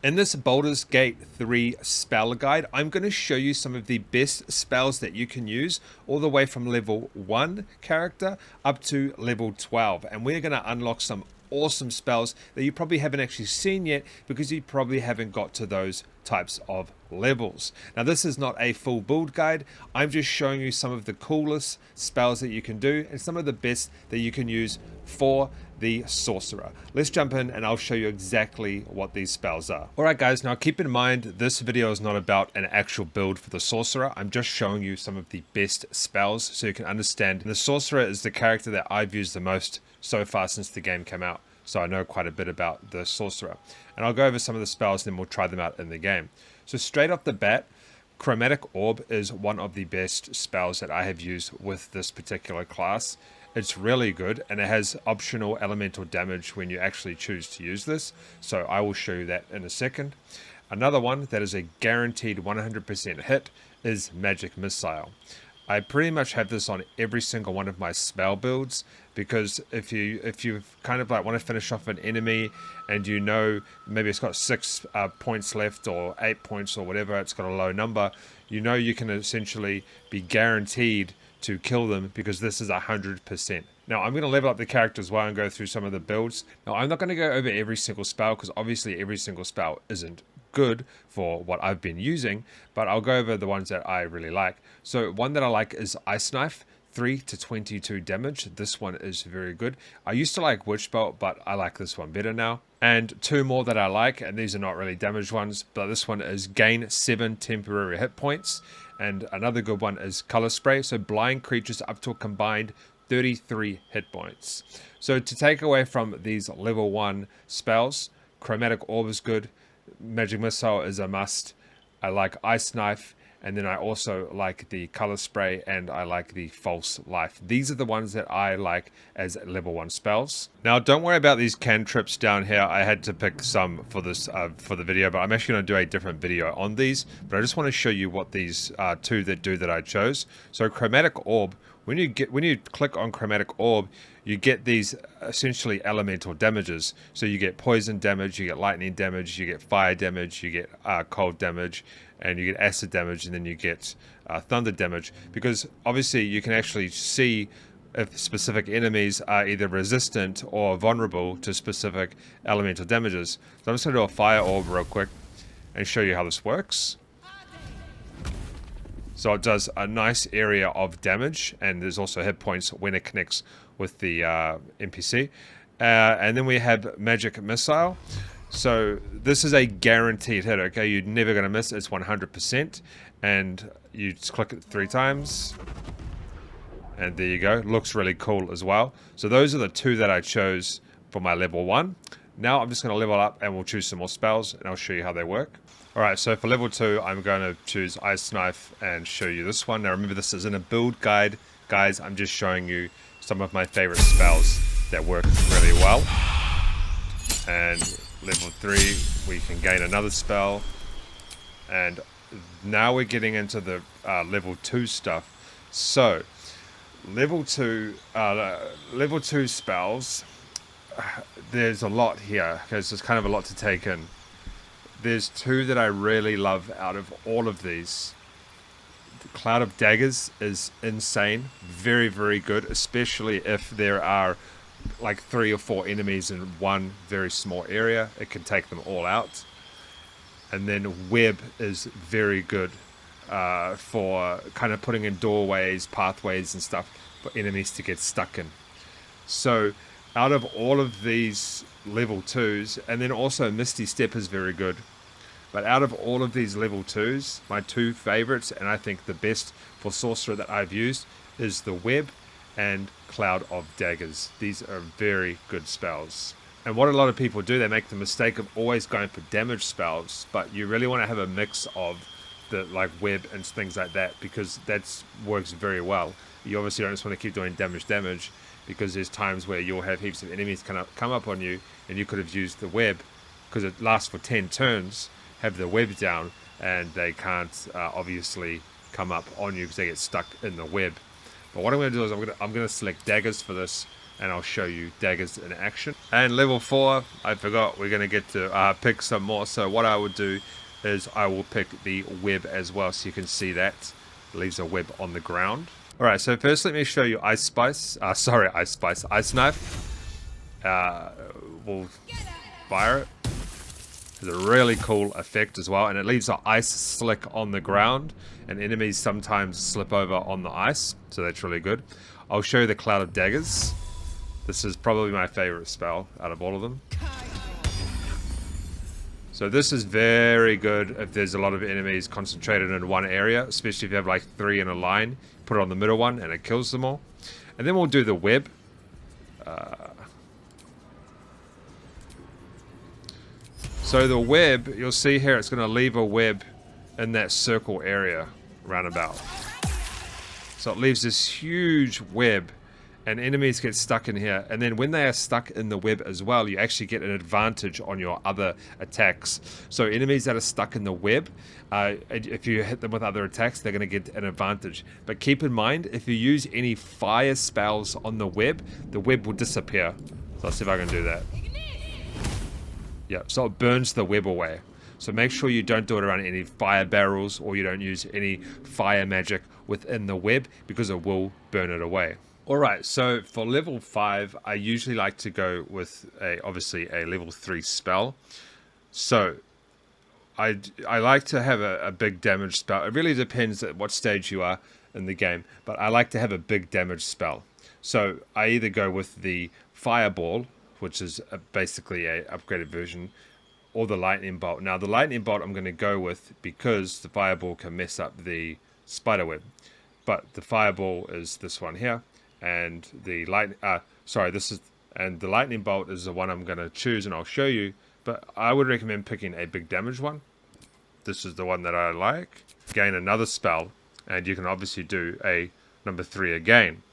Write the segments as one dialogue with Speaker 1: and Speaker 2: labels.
Speaker 1: In this Baldur's Gate 3 spell guide, I'm going to show you some of the best spells that you can use all the way from level 1 character up to level 12. And we're going to unlock some awesome spells that you probably haven't actually seen yet because you probably haven't got to those types of levels. Now this is not a full build guide. I'm just showing you some of the coolest spells that you can do and some of the best that you can use for the Sorcerer. Let's jump in and I'll show you exactly what these spells are. Alright guys, now keep in mind this video is not about an actual build for the Sorcerer. I'm just showing you some of the best spells so you can understand. The Sorcerer is the character that I've used the most so far since the game came out. So I know quite a bit about the Sorcerer. And I'll go over some of the spells and then we'll try them out in the game. So straight off the bat, Chromatic Orb is one of the best spells that I have used with this particular class. It's really good and it has optional elemental damage when you actually choose to use this. So I will show you that in a second. Another one that is a guaranteed 100% hit is Magic Missile. I pretty much have this on every single one of my spell builds because if you kind of like want to finish off an enemy and you know maybe it's got 6 points left or 8 points or whatever, it's got a low number, you know you can essentially be guaranteed to kill them because this is 100%. Now I'm going to level up the character as well and go through some of the builds. Now I'm not going to go over every single spell because obviously every single spell isn't good for what I've been using, but I'll go over the ones that I really like. So one that I like is Ice Knife, 3 to 22 damage. This one is very good. I used to like Witch Bolt, but I like this one better now. And two more that I like, and these are not really damage ones, but this one is gain 7 temporary hit points. And another good one is Color Spray, so blind creatures up to a combined 33 hit points. So to take away from these level 1 spells, Chromatic Orb is good, Magic Missile is a must, I like Ice Knife, and then I also like the Color Spray and I like the False Life. These are the ones that I like as level 1 spells. Now don't worry about these cantrips down here. I had to pick some for this for the video, but I'm actually going to do a different video on these. But I just want to show you what these two that do that I chose. So Chromatic Orb, when you click on Chromatic Orb, you get these essentially elemental damages. So you get poison damage, you get lightning damage, you get fire damage, you get cold damage, and you get acid damage, and then you get thunder damage. Because obviously you can actually see if specific enemies are either resistant or vulnerable to specific elemental damages. So I'm just going to do a Fire Orb real quick and show you how this works. So it does a nice area of damage, and there's also hit points when it connects with the NPC. And then we have Magic Missile. So this is a guaranteed hit, okay? You're never going to miss. It's 100%. And you just click it 3 times. And there you go. Looks really cool as well. So those are the two that I chose for my level 1. Now I'm just going to level up and we'll choose some more spells and I'll show you how they work. Alright, so for level 2, I'm going to choose Ice Knife and show you this one. Now remember, this is in a build guide. Guys, I'm just showing you some of my favorite spells that work really well. And level 3, we can gain another spell. And now we're getting into the level 2 stuff. So, level 2 spells, there's a lot here, because there's kind of a lot to take in. There's 2 that I really love out of all of these. The Cloud of Daggers is insane. Very, very good, especially if there are like 3 or 4 enemies in one very small area. It can take them all out. And then Web is very good for kind of putting in doorways, pathways and stuff for enemies to get stuck in. So out of all of these level 2s, and then also Misty Step is very good, but out of all of these level 2s, my 2 favorites, and I think the best for Sorcerer that I've used, is the Web and Cloud of Daggers. These are very good spells. And what a lot of people do, they make the mistake of always going for damage spells, but you really want to have a mix of the like Web and things like that, because that works very well. You obviously don't just want to keep doing damage, because there's times where you'll have heaps of enemies come up on you, and you could have used the Web, because it lasts for 10 turns, have the Web down, and they can't obviously come up on you because they get stuck in the web. But what I'm going to do is I'm going to select daggers for this, and I'll show you daggers in action. And level 4, I forgot, we're going to get to pick some more. So what I would do is I will pick the web as well, so you can see that. It leaves a web on the ground. Alright, so first let me show you Ice Spice. Ice Knife. We'll fire it. It's a really cool effect as well, and it leaves the ice slick on the ground, and enemies sometimes slip over on the ice, so that's really good. I'll show you the Cloud of Daggers. This is probably my favorite spell out of all of them. So this is very good if there's a lot of enemies concentrated in one area, especially if you have like 3 in a line. Put it on the middle one and it kills them all. And then we'll do the web. So the web, you'll see here, it's going to leave a web in that circle area roundabout. So it leaves this huge web, and enemies get stuck in here. And then when they are stuck in the web as well, you actually get an advantage on your other attacks. So enemies that are stuck in the web, if you hit them with other attacks, they're going to get an advantage. But keep in mind, if you use any fire spells on the web will disappear. So let's see if I can do that. Yeah, so it burns the web away. So make sure you don't do it around any fire barrels, or you don't use any fire magic within the web, because it will burn it away. Alright, so for level 5, I usually like to go with obviously a level 3 spell. So I like to have a big damage spell. It really depends at what stage you are in the game, but I like to have a big damage spell. So I either go with the Fireball, which is basically a upgraded version, or the Lightning Bolt. Now the Lightning Bolt I'm going to go with because the Fireball can mess up the Spiderweb. But the Fireball is this one here, and the the Lightning Bolt is the one I'm going to choose, and I'll show you. But I would recommend picking a big damage one. This is the one that I like. Gain another spell, and you can obviously do a number 3 again.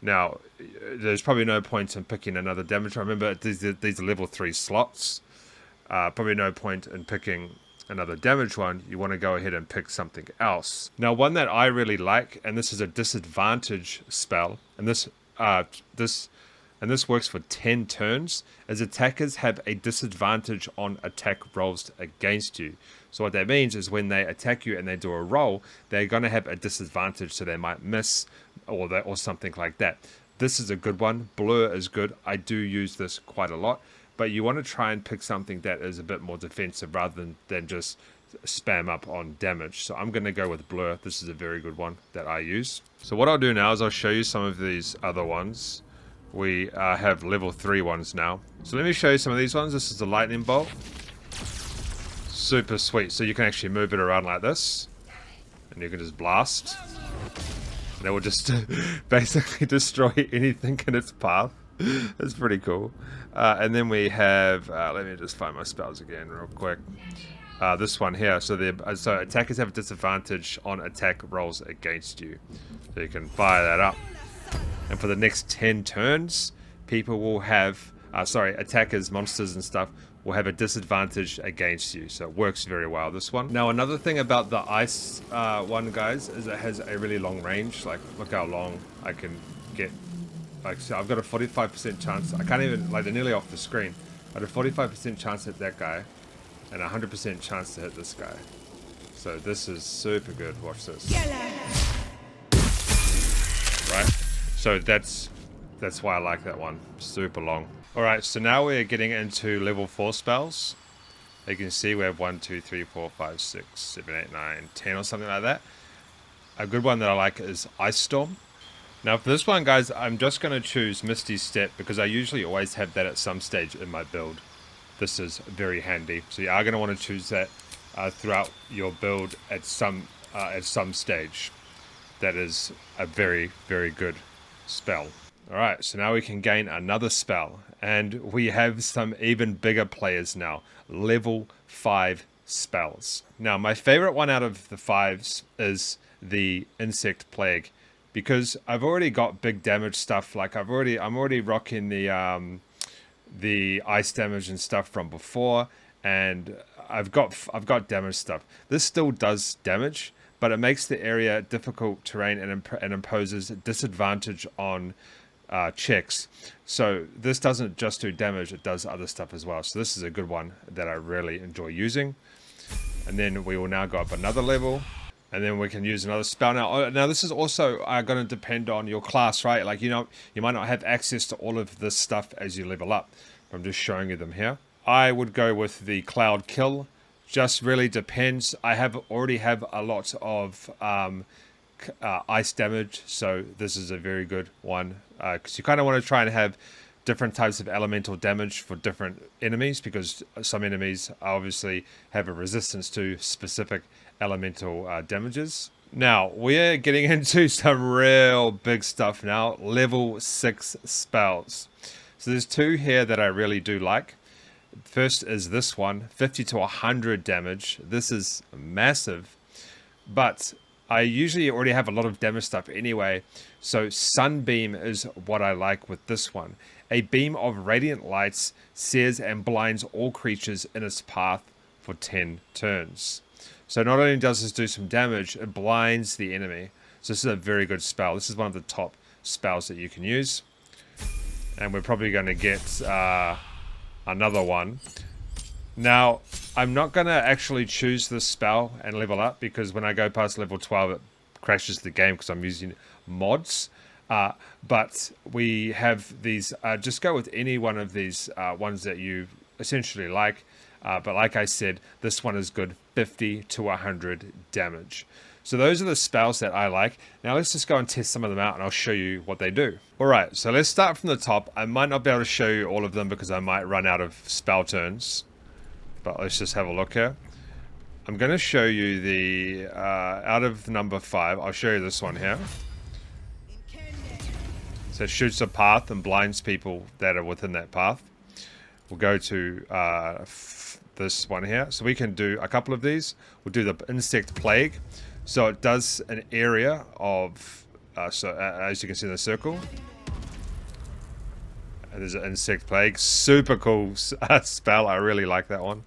Speaker 1: Now, there's probably no point in picking another damage. Remember, these are level 3 slots. Probably no point in picking another damage one. You want to go ahead and pick something else. Now, one that I really like, and this is a disadvantage spell, and this works for 10 turns, is attackers have a disadvantage on attack rolls against you. So what that means is when they attack you and they do a roll, they're going to have a disadvantage, so they might miss or something like that. This is a good one. Blur is good. I do use this quite a lot, but you want to try and pick something that is a bit more defensive rather than just spam up on damage. So I'm going to go with Blur. This is a very good one that I use. So what I'll do now is I'll show you some of these other ones. We have level 3 ones now. So let me show you some of these ones. This is the Lightning Bolt. Super sweet. So you can actually move it around like this, and you can just blast. And it will just basically destroy anything in its path. That's pretty cool. And then we have, let me just find my spells again real quick. This one here. So attackers have a disadvantage on attack rolls against you. So you can fire that up. And for the next 10 turns, people will have, attackers, monsters and stuff, will have a disadvantage against you. So it works very well, this one. Now, another thing about the ice one, guys, is it has a really long range. Like, look how long I can get. Like, so I've got a 45% chance. I can't even, like, they're nearly off the screen. I had a 45% chance to hit that guy, and a 100% chance to hit this guy. So this is super good. Watch this. Right? So that's why I like that one. Super long. Alright, so now we're getting into level 4 spells. You can see we have 1, 2, 3, 4, 5, 6, 7, 8, 9, 10 or something like that. A good one that I like is Ice Storm. Now for this one, guys, I'm just going to choose Misty Step because I usually always have that at some stage in my build. This is very handy. So you are going to want to choose that throughout your build at some stage. That is a very, very good spell. Alright, so now we can gain another spell, and we have some even bigger players now. Level 5 spells. Now, my favorite one out of the 5s is the Insect Plague, because I've already got big damage stuff. Like I'm already rocking the ice damage and stuff from before, and I've got damage stuff. This still does damage, but it makes the area difficult terrain and imposes a disadvantage on checks. So this doesn't just do damage, it does other stuff as well. So this is a good one that I really enjoy using. And then we will now go up another level. And then we can use another spell. Now this is also going to depend on your class, right? Like, you know, you might not have access to all of this stuff as you level up. I'm just showing you them here. I would go with the Cloud Kill. Just really depends. I already have a lot of ice damage, so this is a very good one. Because you kind of want to try and have different types of elemental damage for different enemies, because some enemies obviously have a resistance to specific elemental damages. Now we're getting into some real big stuff now. Level 6 spells. So there's two here that I really do like. First is this one, 50 to 100 damage. This is massive, but I usually already have a lot of damage stuff anyway, so Sunbeam is what I like with this one. A beam of radiant lights sears and blinds all creatures in its path for 10 turns. So not only does this do some damage, it blinds the enemy. So this is a very good spell. This is one of the top spells that you can use. And we're probably going to get another one. Now, I'm not going to actually choose this spell and level up, because when I go past level 12, it crashes the game because I'm using mods. But we have these, just go with any one of these ones that you essentially like. But like I said, this one is good, 50 to 100 damage. So those are the spells that I like. Now let's just go and test some of them out, and I'll show you what they do. Alright, so let's start from the top. I might not be able to show you all of them because I might run out of spell turns. But let's just have a look here. I'm going to show you the, out of number 5, I'll show you this one here. So it shoots a path and blinds people that are within that path. We'll go to this one here. So we can do a couple of these. We'll do the Insect Plague. So it does an area of, as you can see in the circle. And there's an Insect Plague. Super cool spell. I really like that one.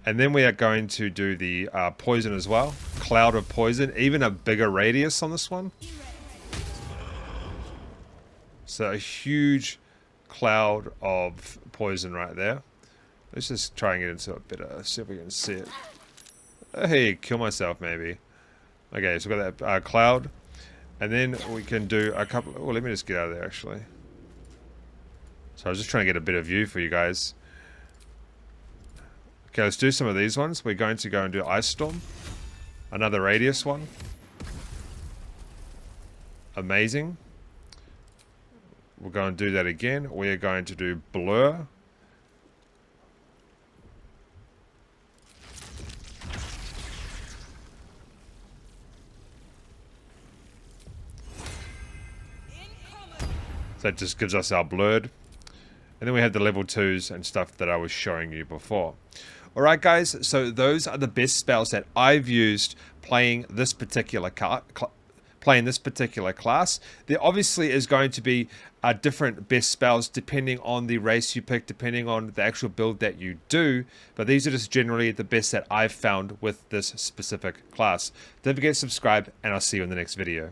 Speaker 1: And then we are going to do the Poison as well. Cloud of Poison. Even a bigger radius on this one. So a huge cloud of poison right there. Let's just try and get into it better. See if we can see it. Hey, kill myself maybe. Okay, so we've got that cloud. And then we can do a couple... Oh, let me just get out of there actually. So I was just trying to get a better view for you guys. Okay, let's do some of these ones. We're going to go and do Ice Storm. Another radius one. Amazing. We're going to do that again. We're going to do Blur. So that just gives us our blurred. And then we have the level 2s and stuff that I was showing you before. Alright guys, so those are the best spells that I've used playing this particular class. There obviously is going to be different best spells depending on the race you pick, depending on the actual build that you do, but these are just generally the best that I've found with this specific class. Don't forget to subscribe, and I'll see you in the next video.